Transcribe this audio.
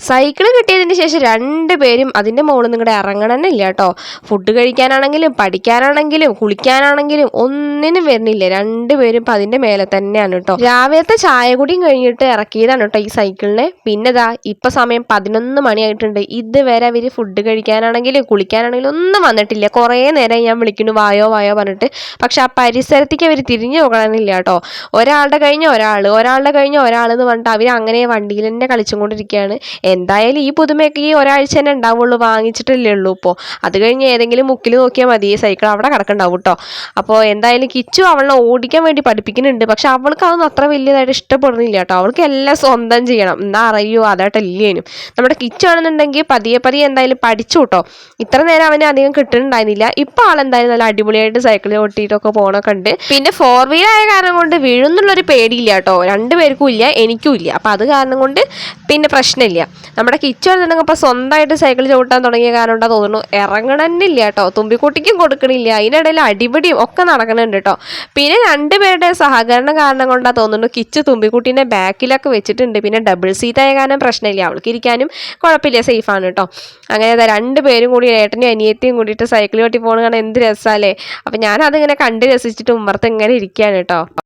Cycle കിട്ടിയതിന് ശേഷം രണ്ടുപേരും അതിൻ്റെ മുകളിൽ നിങ്ങളുടെ ഇറങ്ങണമെന്നില്ല കേട്ടോ. ഫുഡ് കഴിക്കാനാണെങ്കിലും പഠിക്കാനാണെങ്കിലും കുളിക്കാനാണെങ്കിലും ഒന്നിനും വരുന്നില്ല. രണ്ടുപേരും ഇപ്പം അതിൻ്റെ മേലെ തന്നെയാണ് കേട്ടോ. രാവിലത്തെ ചായ കുടിയും കഴിഞ്ഞിട്ട് ഇറക്കിയതാണ് കേട്ടോ ഈ സൈക്കിളിനെ. പിന്നെ ഇപ്പം സമയം 11 മണിയായിട്ടുണ്ട്. ഇതുവരെ അവർ ഫുഡ് കഴിക്കാനാണെങ്കിലും കുളിക്കാനാണെങ്കിലും ഒന്നും വന്നിട്ടില്ല. കുറേ നേരം ഞാൻ വിളിക്കുന്നു വായോ വായോ പറഞ്ഞിട്ട്. പക്ഷെ ആ പരിസരത്തേക്ക് അവർ തിരിഞ്ഞു നോക്കണമെന്നില്ല കേട്ടോ. ഒരാളുടെ കഴിഞ്ഞ ഒരാൾ എന്ന് പറഞ്ഞിട്ട് അവർ അങ്ങനെ വണ്ടിയിൽ തന്നെ കളിച്ചും കൊണ്ടിരിക്കുകയാണ്. എന്തായാലും ഈ പുതുമയൊക്കെ ഈ ഒരാഴ്ച തന്നെ ഉണ്ടാവുള്ളൂ, വാങ്ങിച്ചിട്ടല്ലേ ഉള്ളൂ. ഇപ്പോൾ അത് കഴിഞ്ഞ് ഏതെങ്കിലും മുക്കിൽ നോക്കിയാൽ മതി, ഈ സൈക്കിൾ അവിടെ കിടക്കുന്നുണ്ടാവും കേട്ടോ. അപ്പോൾ എന്തായാലും കിച്ചു അവളെ ഓടിക്കാൻ വേണ്ടി പഠിപ്പിക്കുന്നുണ്ട്. പക്ഷെ അവൾക്ക് അതൊന്നും അത്ര വലിയതായിട്ട് ഇഷ്ടപ്പെടുന്നില്ല കേട്ടോ. അവൾക്ക് എല്ലാം സ്വന്തം ചെയ്യണം. എന്നാ അറിയോ അതായിട്ടല്ലേനും. നമ്മുടെ കിച്ചു ആണെന്നുണ്ടെങ്കിൽ പതിയെ പതിയെ എന്തായാലും പഠിച്ചു കേട്ടോ. ഇത്ര നേരം അവന് അധികം കിട്ടുന്നുണ്ടായിരുന്നില്ല. ഇപ്പം ആളെന്തായാലും നല്ല അടിപൊളിയായിട്ട് സൈക്കിൾ ഓട്ടിയിട്ടൊക്കെ പോകണൊക്കെ ഉണ്ട്. പിന്നെ 4 വീലായ കാരണം കൊണ്ട് വീഴുന്നുള്ളൊരു പേടിയില്ല കേട്ടോ. രണ്ടുപേർക്കും ഇല്ല, എനിക്കും ഇല്ല. അപ്പം അത് കാരണം കൊണ്ട് പിന്നെ പ്രശ്നമില്ല. നമ്മുടെ കിച്ചു ആണെന്നുണ്ടെങ്കിൽ ഇപ്പോൾ സ്വന്തമായിട്ട് സൈക്കിൾ ചവിട്ടാൻ തുടങ്ങിയ കാരണം കൊണ്ടാ തോന്നുന്നു ഇറങ്ങണമെന്നില്ല കേട്ടോ. തുമ്പിക്കുട്ടിക്കും കൊടുക്കണില്ല. അതിനിടയിൽ അടിപിടിയും ഒക്കെ നടക്കുന്നുണ്ട് കേട്ടോ. പിന്നെ രണ്ടുപേരുടെ സഹകരണം കാരണം കൊണ്ടാ തോന്നുന്നു കിച്ചു തുമ്പിക്കുട്ടീൻ്റെ ബാക്കിലൊക്കെ വെച്ചിട്ടുണ്ട്. പിന്നെ ഡബിൾ സീറ്റ് ആയ കാരണം പ്രശ്നമില്ല, അവൾക്ക് ഇരിക്കാനും കുഴപ്പമില്ല, സേഫാണ് കേട്ടോ. അങ്ങനെ രണ്ടുപേരും കൂടി ഏട്ടനും അനിയത്തിയും കൂടിയിട്ട് സൈക്കിൾ ചവിട്ടി പോകണ കാണാൻ എന്ത് രസമല്ലേ. അപ്പം ഞാനതിങ്ങനെ കണ്ട് രസിച്ചിട്ട് ഉമ്മർത്ത് ഇങ്ങനെ ഇരിക്കുകയാണ് കേട്ടോ.